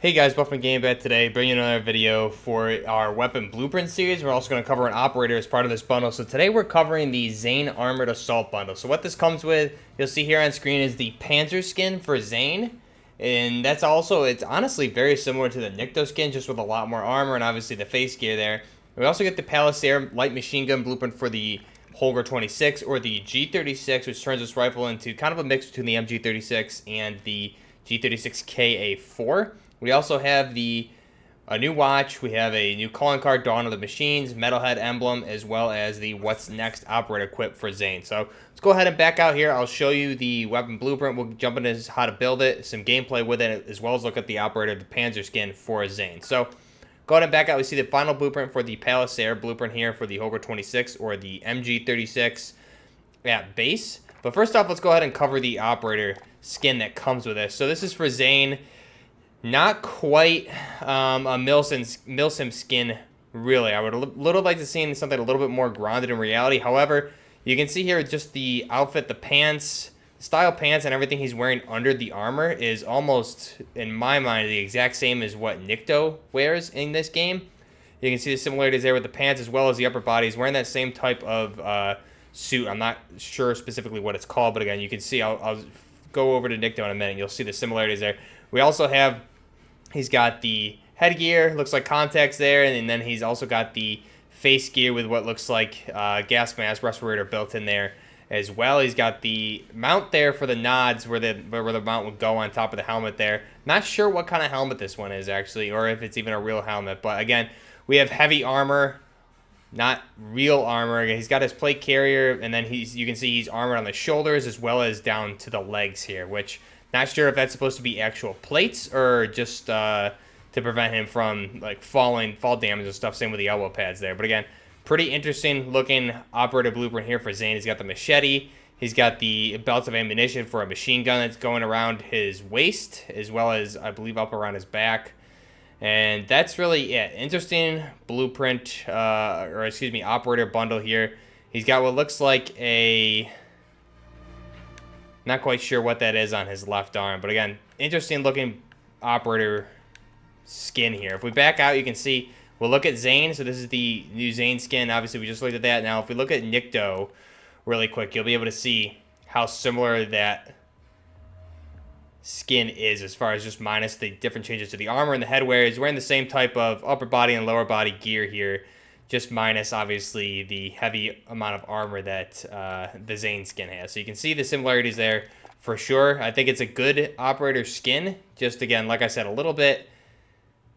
Hey guys, Buffman Game Bat today, bringing another video for our weapon blueprint series. We're also going to cover an operator as part of this bundle. So today we're covering the Zane Armored Assault bundle. So what this comes with, you'll see here on screen, is the Panzer skin for Zane. And that's also, it's honestly very similar to the Nikto skin, just with a lot more armor and obviously the face gear there. We also get the Pallsier light machine gun blueprint for the HK33 or the G36, which turns this rifle into kind of a mix between the MG36 and the G36KA4. We also have a new watch, we have a new calling card, Dawn of the Machines, metalhead emblem, as well as the What's Next operator equip for Zane. So let's go ahead and back out here. I'll show you the weapon blueprint. We'll jump into how to build it, some gameplay with it, as well as look at the operator, the Panzer skin for Zane. So go ahead and back out. We see the final blueprint for the Pallsier blueprint here for the HK33 or the MG36 at base. But first off, let's go ahead and cover the operator skin that comes with this. So this is for Zane. Not quite a Milsim skin, really. I would little like to see something a little bit more grounded in reality. However, you can see here just the outfit, the pants, style pants, and everything he's wearing under the armor is almost, in my mind, the exact same as what Nikto wears in this game. You can see the similarities there with the pants as well as the upper body. He's wearing that same type of suit. I'm not sure specifically what it's called, but again, you can see, I'll go over to Nikto in a minute. You'll see the similarities there. We also have, he's got the headgear, looks like contacts there, and then he's also got the face gear with what looks like gas mask respirator built in there as well. He's got the mount there for the nods where the mount would go on top of the helmet there. Not sure what kind of helmet this one is actually, or if it's even a real helmet, but again, we have heavy armor, not real armor. He's got his plate carrier, and then you can see he's armored on the shoulders as well as down to the legs here, which not sure if that's supposed to be actual plates or just to prevent him from like fall damage and stuff. Same with the elbow pads there. But again, pretty interesting looking operator blueprint here for Zane. He's got the machete. He's got the belts of ammunition for a machine gun that's going around his waist, as well as, I believe, up around his back. And that's really it. Interesting blueprint, operator bundle here. He's got what looks like a... Not quite sure what that is on his left arm. But again, interesting looking operator skin here. If we back out, you can see, we'll look at Zane. So this is the new Zane skin. Obviously, we just looked at that. Now, if we look at Nikto really quick, you'll be able to see how similar that skin is as far as just minus the different changes to the armor and the headwear. He's wearing the same type of upper body and lower body gear here, just minus, obviously, the heavy amount of armor that the Zane skin has. So you can see the similarities there for sure. I think it's a good operator skin. Just, again, like I said, a little bit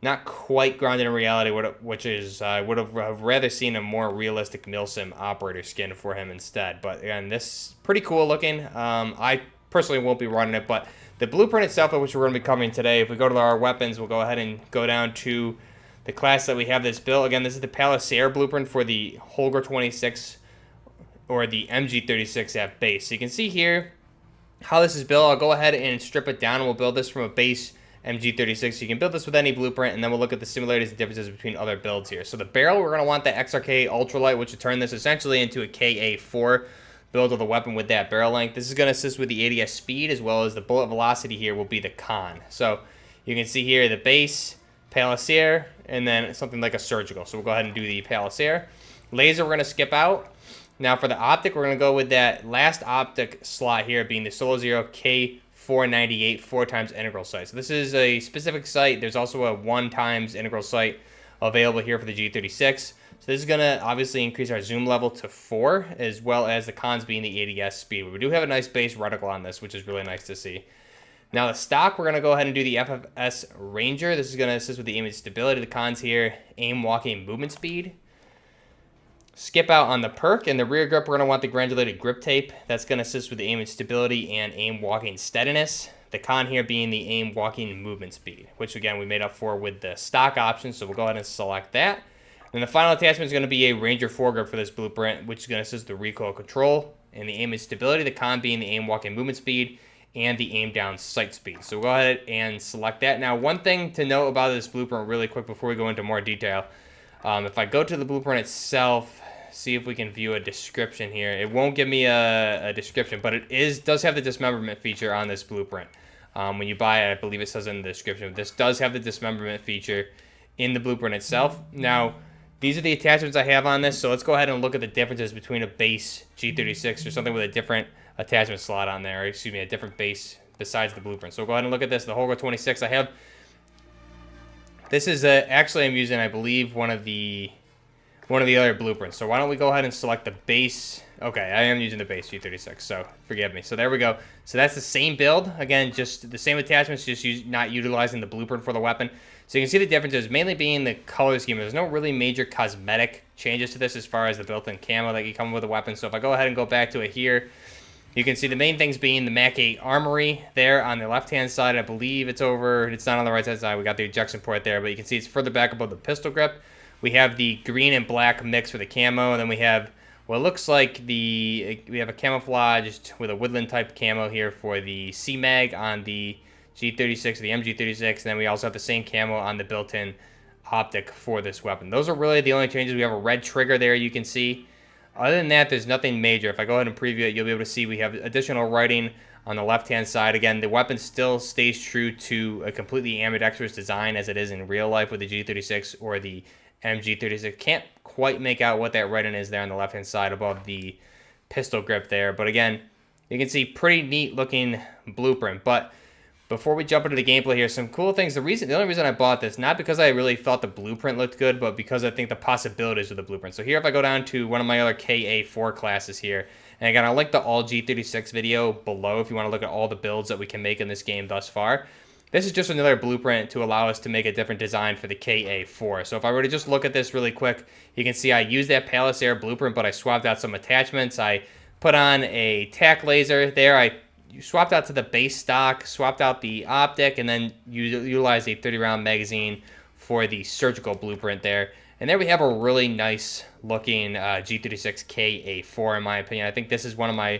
not quite grounded in reality, which is I would have rather seen a more realistic Milsim operator skin for him instead. But, again, this is pretty cool looking. I personally won't be running it, but the blueprint itself, which we're going to be covering today, if we go to our weapons, we'll go ahead and go down to the class that we have this built. Again, this is the Pallsier blueprint for the HK33 or the MG36 at base. So you can see here how this is built. I'll go ahead and strip it down, and we'll build this from a base MG36. So you can build this with any blueprint, and then we'll look at the similarities and differences between other builds here. So the barrel, we're going to want the XRK Ultralight, which will turn this essentially into a KA4 build of the weapon with that barrel length. This is going to assist with the ADS speed, as well as the bullet velocity here will be the con. So you can see here the base, Pallsier, and then something like a surgical. So we'll go ahead and do the Pallsier. Laser, we're going to skip out. Now for the optic, we're going to go with that last optic slot here, being the Solo Zero K498 4x integral sight. So this is a specific sight. There's also a 1x integral sight available here for the G36. So this is going to obviously increase our zoom level to 4, as well as the cons being the ADS speed. We do have a nice base reticle on this, which is really nice to see. Now the stock, we're going to go ahead and do the FFS Ranger. This is going to assist with the aiming stability. The cons here, aim, walking, movement speed. Skip out on the perk. And the rear grip, we're going to want the granulated grip tape. That's going to assist with the aiming stability and aim, walking, steadiness. The con here being the aim, walking, movement speed, which again we made up for with the stock option. So we'll go ahead and select that. And the final attachment is going to be a Ranger foregrip for this blueprint, which is going to assist the recoil control and the aim and stability. The con being the aim, walking, movement speed, and the aim down sight speed. So we'll go ahead and select that. Now, one thing to note about this blueprint really quick before we go into more detail, if I go to the blueprint itself, see if we can view a description here. It won't give me a description, but it does have the dismemberment feature on this blueprint. when you buy it. I believe it says in the description. This does have the dismemberment feature in the blueprint itself. Now, these are the attachments I have on this, so let's go ahead and look at the differences between a base G36 or something with a different attachment slot on there, or excuse me, a different base besides the blueprint. So we'll go ahead and look at this. The HK26 I have. This is actually I'm using, I believe, one of the other blueprints. So why don't we go ahead and select the base. Okay, I am using the base G36, so forgive me. So there we go. So that's the same build. Again, just the same attachments, just not utilizing the blueprint for the weapon. So you can see the differences, mainly being the color scheme. There's no really major cosmetic changes to this as far as the built-in camo that you come with a weapon. So if I go ahead and go back to it here, you can see the main things being the Mach 8 armory there on the left-hand side. I believe it's over. It's not on the right-hand side. We got the ejection port there, but you can see it's further back above the pistol grip. We have the green and black mix for the camo, and then we have what looks like we have a camouflaged with a woodland type camo here for the C-Mag on the G36, the MG36, and then we also have the same camo on the built-in optic for this weapon. Those are really the only changes. We have a red trigger there, you can see. Other than that, there's nothing major. If I go ahead and preview it, you'll be able to see we have additional writing on the left-hand side. Again, the weapon still stays true to a completely ambidextrous design as it is in real life with the G36 or the MG36. Can't quite make out what that writing is there on the left-hand side above the pistol grip there. But again, you can see pretty neat looking blueprint. But before we jump into the gameplay here, some cool things. The only reason I bought this, not because I really thought the blueprint looked good, but because I think the possibilities of the blueprint. So here, if I go down to one of my other KA4 classes here, and again, I'll link the all G36 video below if you want to look at all the builds that we can make in this game thus far. This is just another blueprint to allow us to make a different design for the KA4. So if I were to just look at this really quick, you can see I used that Pallsier blueprint, but I swapped out some attachments. I put on a tack laser there. I swapped out to the base stock, swapped out the optic, and then utilized a 30-round magazine for the surgical blueprint there. And there we have a really nice looking G36 KA4 in my opinion. I think this is one of my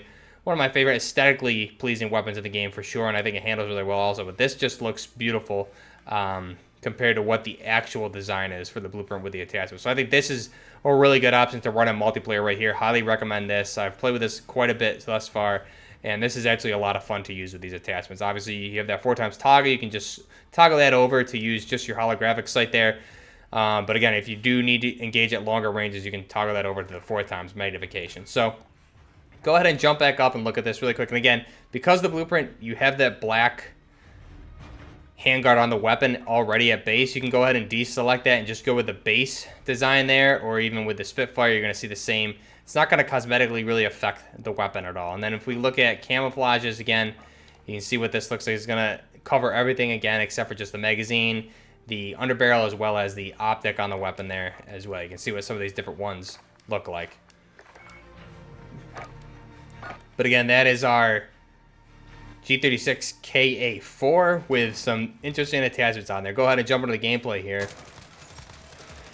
favorite aesthetically pleasing weapons in the game for sure, and I think it handles really well also. But this just looks beautiful compared to what the actual design is for the blueprint with the attachment. So I think this is a really good option to run in multiplayer right here. Highly recommend this. I've played with this quite a bit thus far, and this is actually a lot of fun to use with these attachments. Obviously, you have that 4x toggle. You can just toggle that over to use just your holographic sight there. But again, if you do need to engage at longer ranges, you can toggle that over to the 4x magnification. So go ahead and jump back up and look at this really quick. And again, because the blueprint, you have that black handguard on the weapon already at base, you can go ahead and deselect that and just go with the base design there, or even with the Spitfire, you're going to see the same. It's not going to cosmetically really affect the weapon at all. And then if we look at camouflages again, you can see what this looks like. It's going to cover everything again except for just the magazine, the underbarrel, as well as the optic on the weapon there as well. You can see what some of these different ones look like. But again, that is our G36 KA4 with some interesting attachments on there. Go ahead and jump into the gameplay here.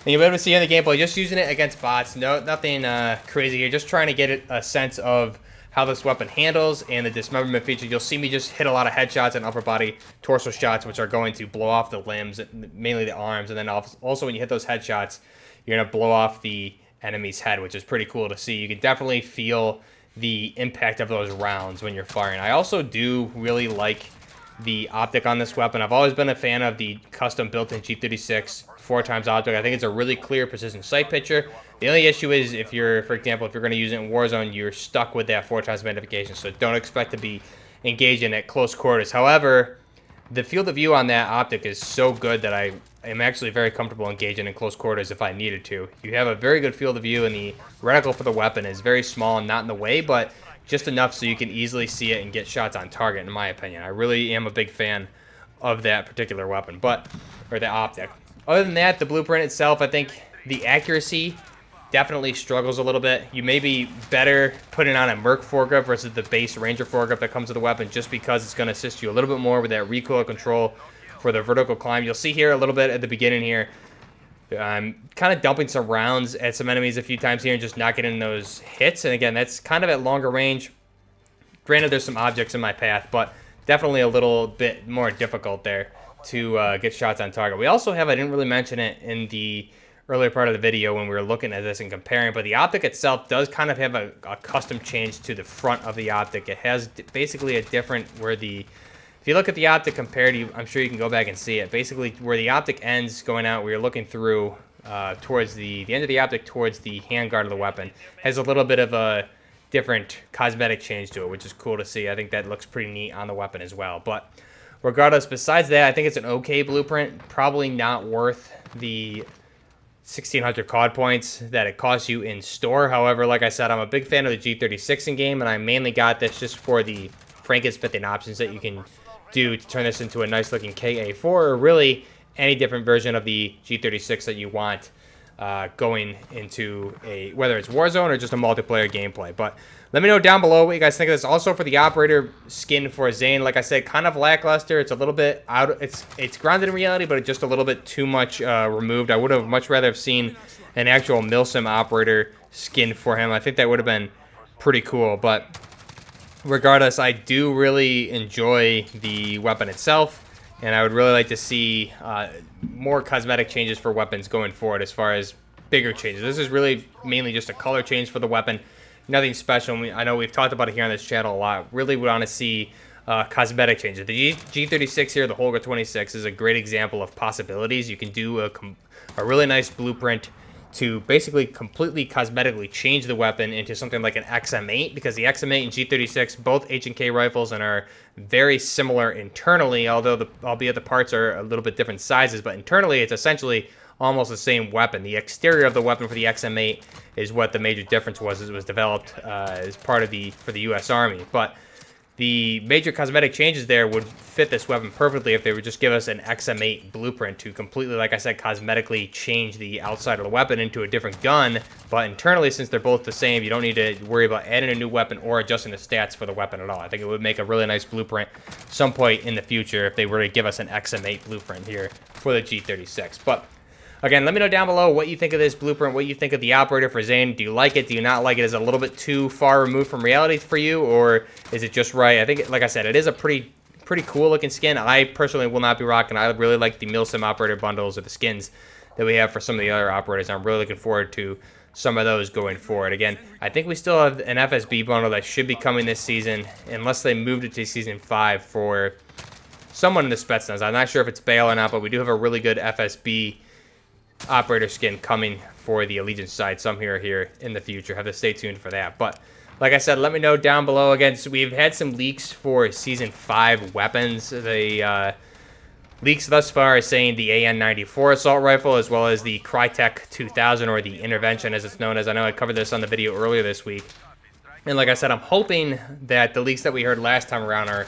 And you'll be able to see in the gameplay, just using it against bots. Nothing crazy here. Just trying to get a sense of how this weapon handles and the dismemberment feature. You'll see me just hit a lot of headshots and upper body torso shots, which are going to blow off the limbs, mainly the arms. And then also when you hit those headshots, you're going to blow off the enemy's head, which is pretty cool to see. You can definitely feel the impact of those rounds when you're firing. I also do really like the optic on this weapon. I've always been a fan of the custom built-in G36 4x optic. I think it's a really clear precision sight picture. The only issue is if you're, for example, if you're going to use it in Warzone, you're stuck with that 4x magnification, so don't expect to be engaged in at close quarters. However, the field of view on that optic is so good that I am actually very comfortable engaging in close quarters if I needed to. You have a very good field of view, and the reticle for the weapon is very small and not in the way, but just enough so you can easily see it and get shots on target, in my opinion. I really am a big fan of that particular weapon, or the optic. Other than that, the blueprint itself, I think the accuracy definitely struggles a little bit. You may be better putting on a Merc foregrip versus the base Ranger foregrip that comes with the weapon, just because it's going to assist you a little bit more with that recoil control for the vertical climb. You'll see here a little bit at the beginning here, I'm kind of dumping some rounds at some enemies a few times here and just not getting those hits. And again, that's kind of at longer range. Granted, there's some objects in my path, but definitely a little bit more difficult there to get shots on target. We also have, I didn't really mention it in the earlier part of the video when we were looking at this and comparing, but the optic itself does kind of have a custom change to the front of the optic. It has basically a different, where the If you look at the optic compared to, I'm sure you can go back and see it. Basically, where the optic ends going out, we are looking through towards the end of the optic towards the handguard of the weapon. Has a little bit of a different cosmetic change to it, which is cool to see. I think that looks pretty neat on the weapon as well. But regardless, besides that, I think it's an okay blueprint. Probably not worth the 1,600 COD points that it costs you in store. However, like I said, I'm a big fan of the G36 in game, and I mainly got this just for the Franken-Smithing options that you can do to turn this into a nice looking KA4, or really any different version of the G36 that you want going into a, whether it's Warzone or just a multiplayer gameplay. But let me know down below what you guys think of this. Also for the operator skin for Zane, like I said, kind of lackluster. It's a little bit out, it's grounded in reality, but it's just a little bit too much removed. I would have much rather have seen an actual Milsim operator skin for him. I think that would have been pretty cool. But regardless, I do really enjoy the weapon itself, and I would really like to see more cosmetic changes for weapons going forward as far as bigger changes. This is really mainly just a color change for the weapon. Nothing special. I know we've talked about it here on this channel a lot. Really want to see cosmetic changes. The G36 here, the HK33, is a great example of possibilities. You can do a really nice blueprint to basically completely cosmetically change the weapon into something like an XM8, because the XM8 and G36, both H&K rifles, and are very similar internally, albeit the parts are a little bit different sizes, but internally it's essentially almost the same weapon. The exterior of the weapon for the XM8 is what the major difference was. It was developed as part of for the U.S. Army, but the major cosmetic changes there would fit this weapon perfectly if they would just give us an XM8 blueprint to completely, like I said, cosmetically change the outside of the weapon into a different gun. But internally, since they're both the same, you don't need to worry about adding a new weapon or adjusting the stats for the weapon at all. I think it would make a really nice blueprint some point in the future if they were to give us an XM8 blueprint here for the G36. But again, let me know down below what you think of this blueprint, what you think of the operator for Zane. Do you like it? Do you not like it? Is it a little bit too far removed from reality for you, or is it just right? I think, like I said, it is a pretty cool looking skin. I personally will not be rocking. I really like the Milsim operator bundles or the skins that we have for some of the other operators. I'm really looking forward to some of those going forward. Again, I think we still have an FSB bundle that should be coming this season, unless they moved it to Season 5 for someone in the Spetsnaz. I'm not sure if it's Bale or not, but we do have a really good FSB operator skin coming for the Allegiance side some here in the future. Have to stay tuned for that. But like I said, let me know down below. Again, so we've had some leaks for Season 5 weapons. The leaks thus far are saying the AN-94 assault rifle, as well as the Crytek 2000, or the Intervention as it's known as. I know I covered this on the video earlier this week. And like I said, I'm hoping that the leaks that we heard last time around are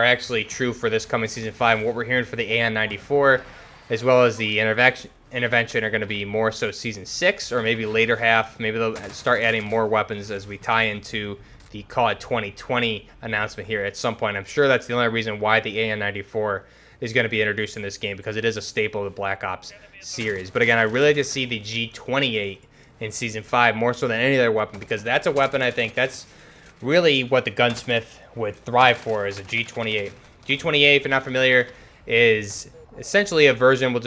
actually true for this coming Season 5. And what we're hearing for the AN-94, as well as the Intervention, are going to be more so Season 6, or maybe later half. Maybe they'll start adding more weapons as we tie into the COD 2020 announcement here at some point. I'm sure that's the only reason why the AN-94 is going to be introduced in this game, because it is a staple of the Black Ops series. But again, I really like to see the G28 in Season 5 more so than any other weapon, because that's a weapon, I think, that's really what the gunsmith would thrive for, is a G28. G28, if you're not familiar, is essentially a version,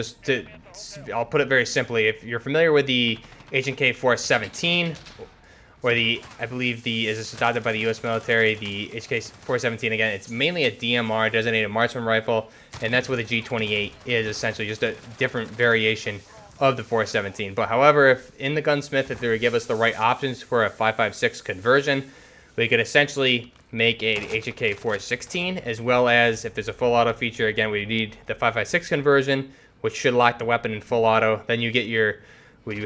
I'll put it very simply. If you're familiar with the H&K 417, or I believe is adopted by the U.S. military, the HK 417, again, it's mainly a DMR, designated marksman rifle, and that's what the G28 is, essentially just a different variation of the 417. But however, if in the gunsmith, if they would give us the right options for a 5.56 conversion, we could essentially make a HK 416, as well as if there's a full auto feature, again, we need the 5.56 conversion, which should lock the weapon in full auto. Then you get you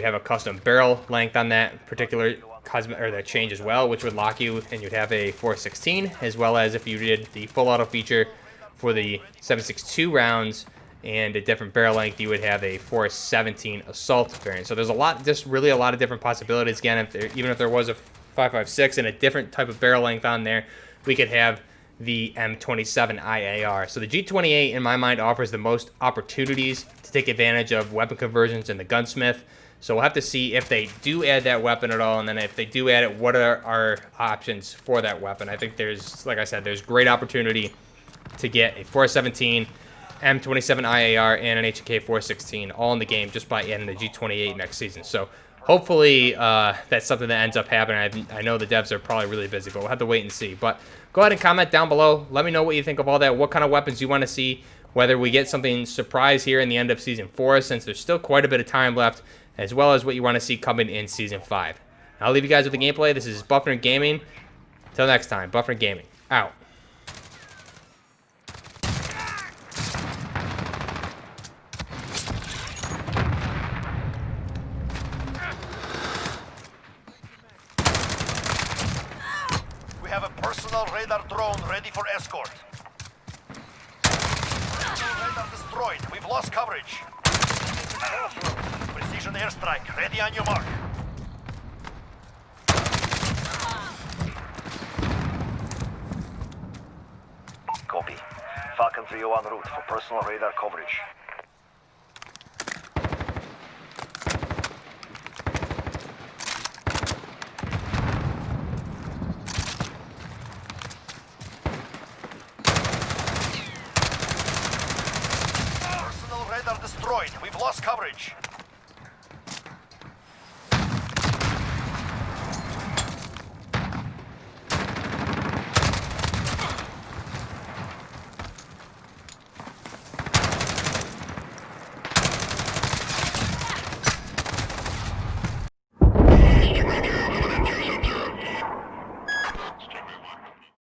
have a custom barrel length on that particular that change as well, which would lock you, and you'd have a 416, as well as if you did the full auto feature for the 7.62 rounds and a different barrel length, you would have a 417 assault variant. So there's really a lot of different possibilities. Again, even if there was a 5.56 and a different type of barrel length on there, we could have the M27 IAR. So the G28, in my mind, offers the most opportunities to take advantage of weapon conversions in the gunsmith. So we'll have to see if they do add that weapon at all, and then if they do add it, what are our options for that weapon. I think there's, like I said, there's great opportunity to get a 417, M27 IAR, and an HK 416 all in the game just by adding the G28 next season. So hopefully that's something that ends up happening. I know the devs are probably really busy, but we'll have to wait and see. But go ahead and comment down below. Let me know what you think of all that, what kind of weapons you want to see, whether we get something surprise here in the end of Season 4, since there's still quite a bit of time left, as well as what you want to see coming in Season 5. I'll leave you guys with the gameplay. This is Buffner Gaming. Till next time, Buffner Gaming, out. We have a personal radar drone ready for escort. Radar destroyed. We've lost coverage. Precision airstrike. Ready on your mark. Copy. Falcon 3 en route for personal radar coverage. Personal radar destroyed. We've lost coverage.